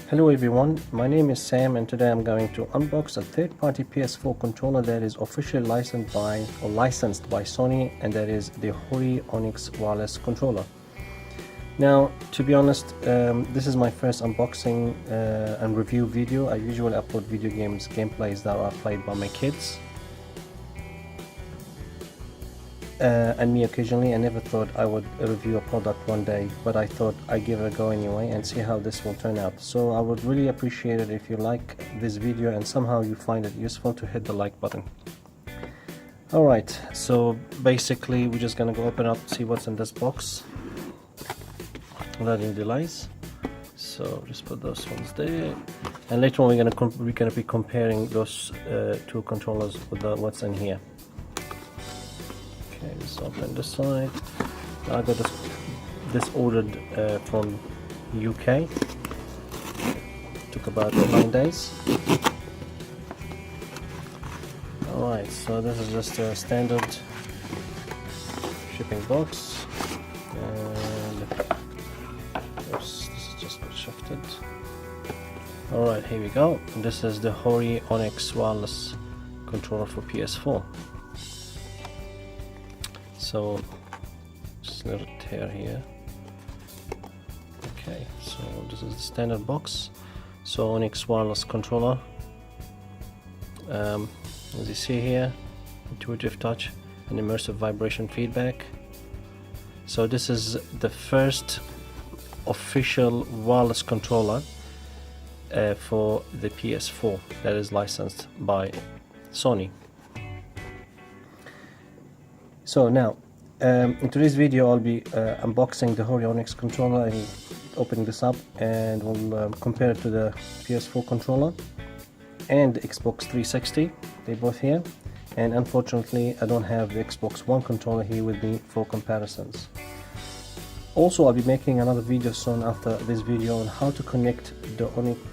Hello everyone, my name is Sam and today I'm going to unbox a third-party PS4 controller that is officially licensed by Sony, and that is the HORI ONYX Wireless controller. Now, to be honest, this is my first unboxing and review video. I usually upload video games gameplays that are played by my kids and me occasionally. I never thought I would review a product one day, but I thought I'd give it a go anyway and see how this will turn out. So I would really appreciate it if you like this video and somehow you find it useful to hit the like button. Alright, so basically we're just gonna go open up, see what's in this box without any delays. So just put those ones there, and later on we're gonna be comparing those two controllers with what's in here. Okay, let's open this side. I got this ordered from UK. Took about 9 days. Alright, so this is just a standard shipping box, and oops, this is just got shifted. Alright, here we go. This is the HORI ONYX Wireless controller for PS4. So just a little tear here. Okay, so this is the standard box. So ONYX Wireless controller. As you see here, intuitive touch and immersive vibration feedback. So this is the first official wireless controller for the PS4 that is licensed by Sony. So now, in today's video I'll be unboxing the HORI ONYX controller and opening this up, and we'll compare it to the PS4 controller and the Xbox 360. They're both here, and unfortunately I don't have the Xbox One controller here with me for comparisons. Also, I'll be making another video soon after this video on how to connect the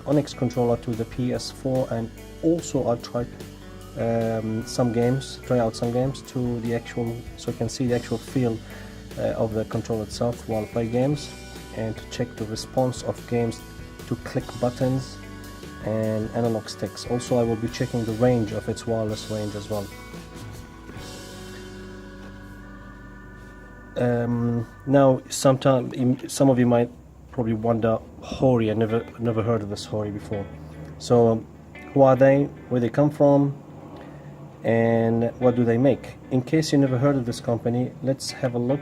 ONYX controller to the PS4, and also I'll try out some games to the actual, so you can see the actual feel of the controller itself while play games, and to check the response of games to click buttons and analog sticks. Also, I will be checking the range of its wireless range as well. Now, some of you might probably wonder, HORI, I never heard of this HORI before. So who are they, where they come from, and what do they make? In case you never heard of this company, let's have a look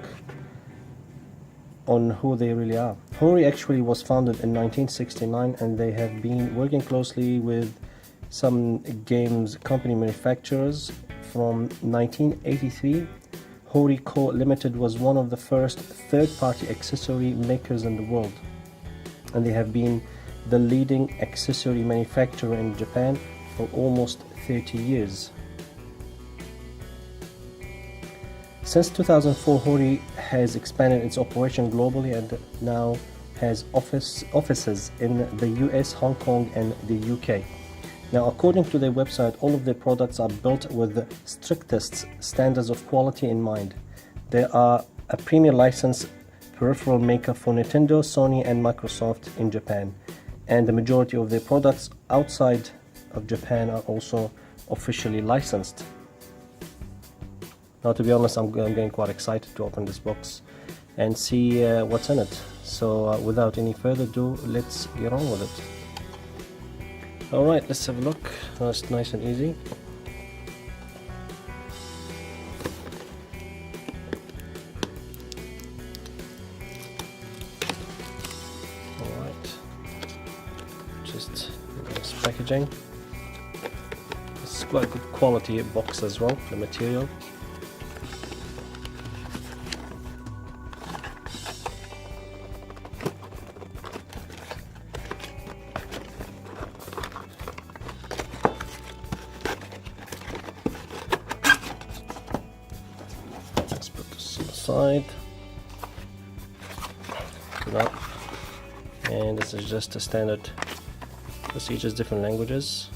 on who they really are. HORI actually was founded in 1969, and they have been working closely with some games company manufacturers from 1983. HORI Co. Limited was one of the first third-party accessory makers in the world, and they have been the leading accessory manufacturer in Japan for almost 30 years. Since 2004, HORI has expanded its operation globally and now has offices in the US, Hong Kong and the UK. Now, according to their website, all of their products are built with the strictest standards of quality in mind. They are a premier licensed peripheral maker for Nintendo, Sony and Microsoft in Japan, and the majority of their products outside of Japan are also officially licensed. Now, to be honest, I'm getting quite excited to open this box and see what's in it. So without any further ado, let's get on with it. Alright, let's have a look. That's nice and easy. Alright, just nice packaging. It's quite good quality box as well, the material. Side up, and this is just a standard procedures, different languages.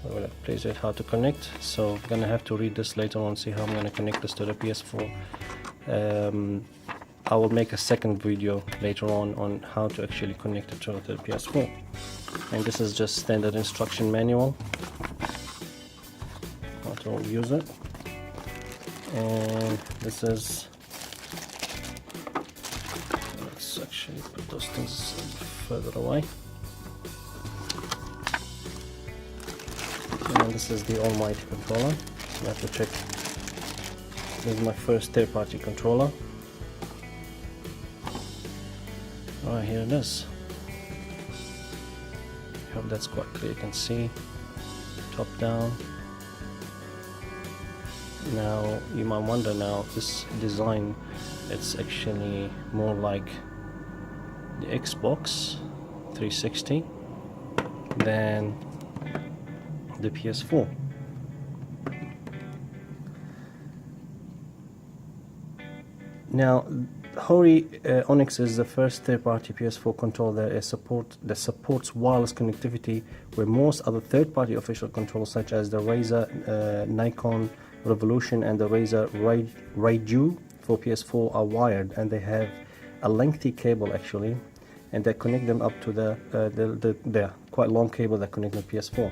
I will place it how to connect, so I'm gonna have to read this later on, see how I'm gonna connect this to the PS4. I will make a second video later on how to actually connect it to the PS4. And this is just standard instruction manual how to use it. And this is, let's actually put those things further away. And this is the almighty controller. You have to check. This is my first third-party controller. Alright, here it is. I hope that's quite clear. You can see top down. Now you might wonder, now this design, it's actually more like the Xbox 360 than the PS4. Now HORI ONYX is the first third-party PS4 controller that supports wireless connectivity, where most other third-party official controllers such as the Razer Nikon Revolution and the Razer Raiju for PS4 are wired, and they have a lengthy cable actually, and they connect them up to the quite long cable that connects the PS4.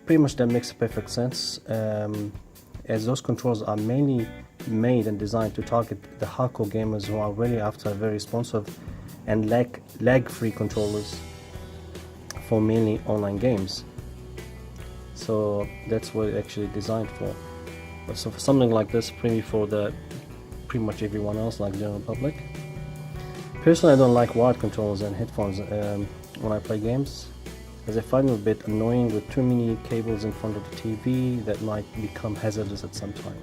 Pretty much that makes perfect sense, as those controllers are mainly made and designed to target the hardcore gamers who are really after very responsive and lag-free controllers for mainly online games. So that's what it's actually designed for. But so for something like this, pretty much everyone else, like general public. Personally, I don't like wired controllers and headphones when I play games, as I find them a bit annoying with too many cables in front of the TV that might become hazardous at some time.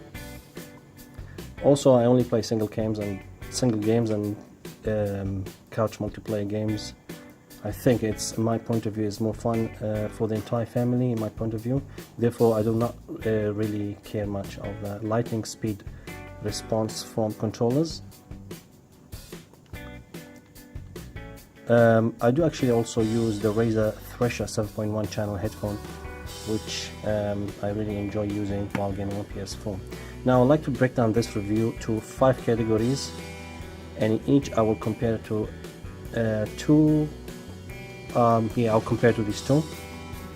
Also, I only play single games and couch multiplayer games. I think it's, in my point of view, is more fun for the entire family, in my point of view. Therefore, I do not really care much of the lightning speed response from controllers. I do actually also use the Razer Thresher 7.1 channel headphone, which I really enjoy using while gaming on PS4. Now I'd like to break down this review to 5 categories, and in each I will compare it to I'll compare to these two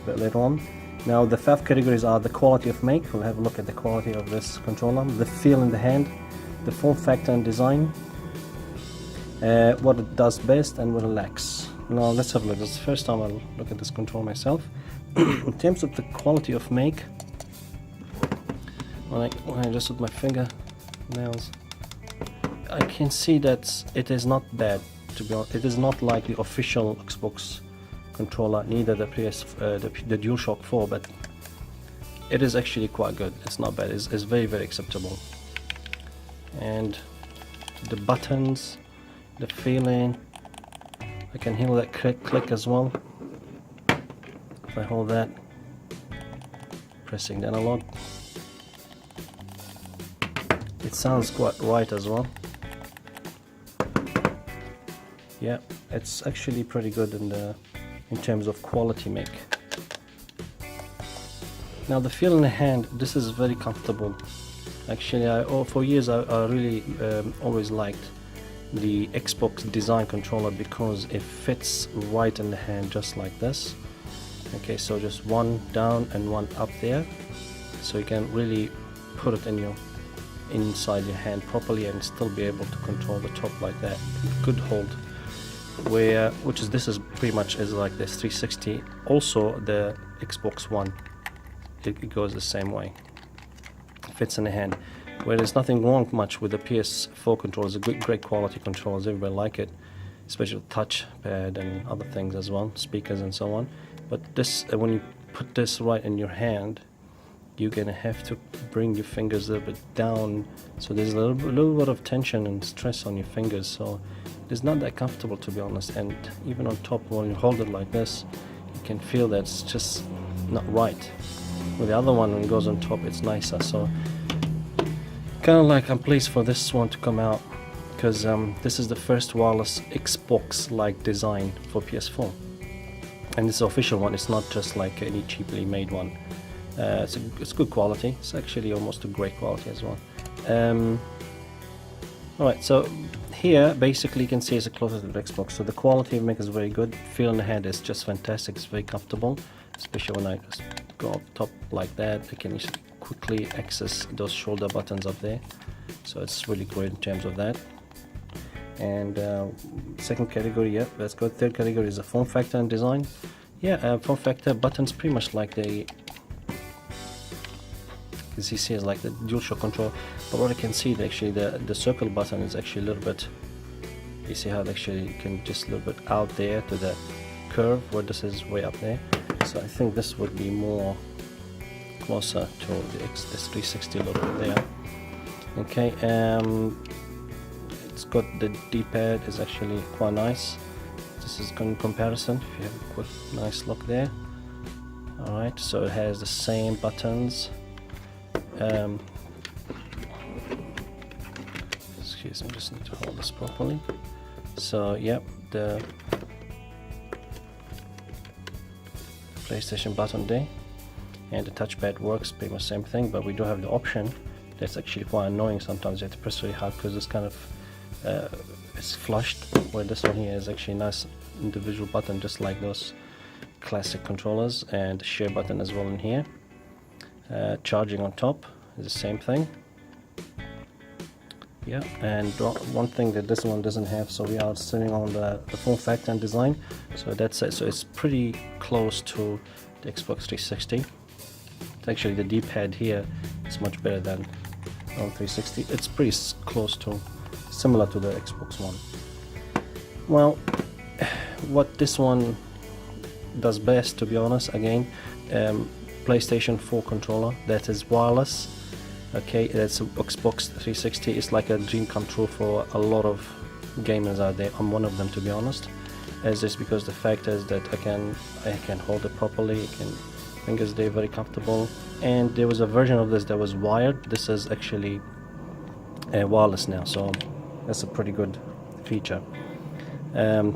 a bit later on. Now the 5 categories are the quality of make. We'll have a look at the quality of this controller, the feel in the hand, the form factor and design, what it does best and what it lacks. Now let's have a look. This is the first time I'll look at this controller myself. In terms of the quality of make, when I just with my finger nails, I can see that it is not bad, to be honest. It is not like the official Xbox controller, neither the the DualShock 4, but it is actually quite good. It's not bad. It's very, very acceptable. And the buttons, the feeling, I can hear that click as well. If I hold that, pressing the analog, it sounds quite right as well. Yeah, it's actually pretty good in terms of quality make. Now the feel in the hand, this is very comfortable. Actually, for years I really always liked the Xbox design controller because it fits right in the hand, just like this. Okay, so just one down and one up there, so you can really put it inside your hand properly and still be able to control the top like that. Good hold. This is pretty much is like this 360. Also the Xbox One, it goes the same way. It fits in the hand. Where there's nothing wrong much with the PS4 controllers, great quality controllers, everybody like it, especially touchpad and other things as well, speakers and so on. But this, when you put this right in your hand, you're gonna have to bring your fingers a little bit down, so there's a little bit of tension and stress on your fingers, so it's not that comfortable, to be honest. And even on top, when you hold it like this, you can feel that it's just not right. With the other one, when it goes on top, it's nicer. So kind of like I'm pleased for this one to come out, because this is the first wireless Xbox-like design for PS4, and it's the official one. It's not just like any cheaply made one. It's good quality. It's actually almost a great quality as well. Alright, so here basically you can see it's closer to the Xbox, so the quality of make is very good. Feel in the hand is just fantastic, it's very comfortable, especially when I just go up top like that. I can quickly access those shoulder buttons up there, so it's really great in terms of that. And second category, yeah, that's good. Third category is the form factor and design. Yeah, form factor buttons pretty much like the, as you see, is like the DualShock control, but what I can see, actually the circle button is actually a little bit, you see how actually you can just a little bit out there to the curve where this is way up there. So I think this would be more closer to this 360 a little bit there. Okay, it's got the D-pad is actually quite nice. This is in comparison, if you have a quick nice look there. Alright, so it has the same buttons. Excuse me, just need to hold this properly. So yep, the PlayStation button there, and the touchpad works pretty much same thing, but we do have the option that's actually quite annoying sometimes. You have to press really hard because it's kind of it's flushed, where this one here is actually a nice individual button just like those classic controllers, and the share button as well in here. Charging on top is the same thing. Yeah, and one thing that this one doesn't have, so we are sitting on the form factor and design, so that's it. So it's pretty close to the Xbox 360. It's actually the D-pad here is much better than on 360. It's pretty close to, similar to the Xbox One. Well, what this one does best, to be honest, again, PlayStation 4 controller that is wireless. Okay, it's Xbox 360. It's like a dream come true for a lot of gamers out there. I'm one of them, to be honest. As just because the fact is that I can hold it properly. I can fingers there very comfortable. And there was a version of this that was wired. This is actually wireless now, so that's a pretty good feature.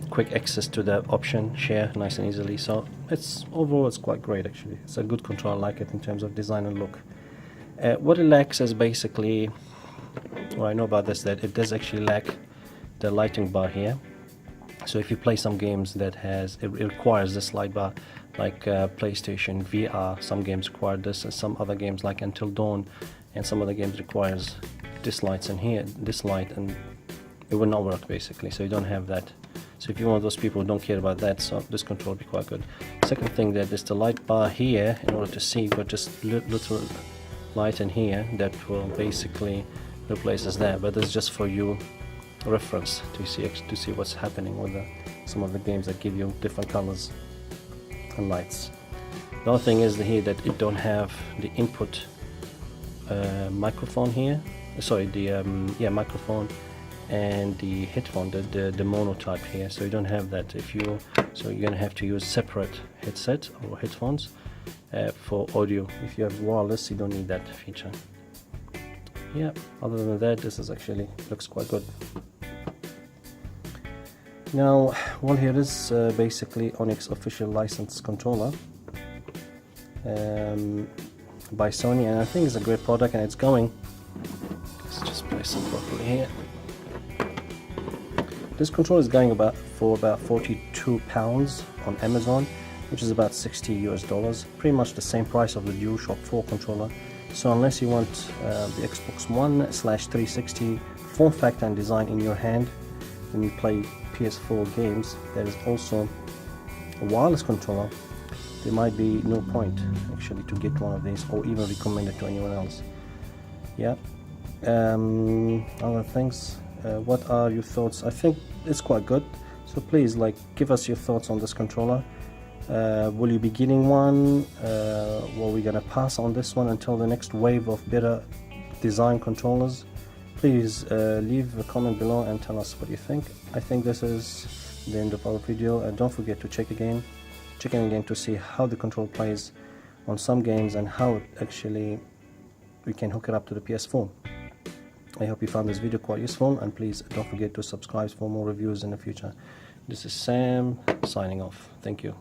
Quick access to the option share nice and easily, so it's overall it's quite great actually. It's a good control, I like it in terms of design and look. What it lacks is basically, what I know about this, that it does actually lack the lighting bar here. So if you play some games that it requires this light bar, like PlayStation VR, some games require this, and some other games like Until Dawn, and some other games requires this lights in here, this light, and it will not work basically, so you don't have that. So if you're one of those people who don't care about that, so this control will be quite good. Second thing, that is the light bar here, in order to see, but just little light in here that will basically replaces that, but it's just for you reference to see what's happening with some of the games that give you different colors and lights. The other thing is here that it don't have the input microphone here, sorry, the microphone and the headphone, the mono type here, so you don't have that. So you're gonna have to use separate headset or headphones for audio. If you have wireless, you don't need that feature. Yeah, other than that, this is actually looks quite good. Now, well, here is basically Onyx official licensed controller by Sony, and I think it's a great product, and it's going. Let's just place it properly here. This controller is going for about £42 on Amazon, which is about $60 US, pretty much the same price of the DualShock 4 controller. So unless you want the Xbox One/360 form factor and design in your hand when you play PS4 games, there is also a wireless controller. There might be no point actually to get one of these, or even recommend it to anyone else. Yeah. Other things. What are your thoughts? I think it's quite good, so please give us your thoughts on this controller. Will you be getting one? Or we gonna pass on this one until the next wave of better design controllers? Please leave a comment below and tell us what you think. I think this is the end of our video, and don't forget to check in again to see how the control plays on some games and how actually we can hook it up to the PS4. I hope you found this video quite useful, and please don't forget to subscribe for more reviews in the future. This is Sam signing off. Thank you.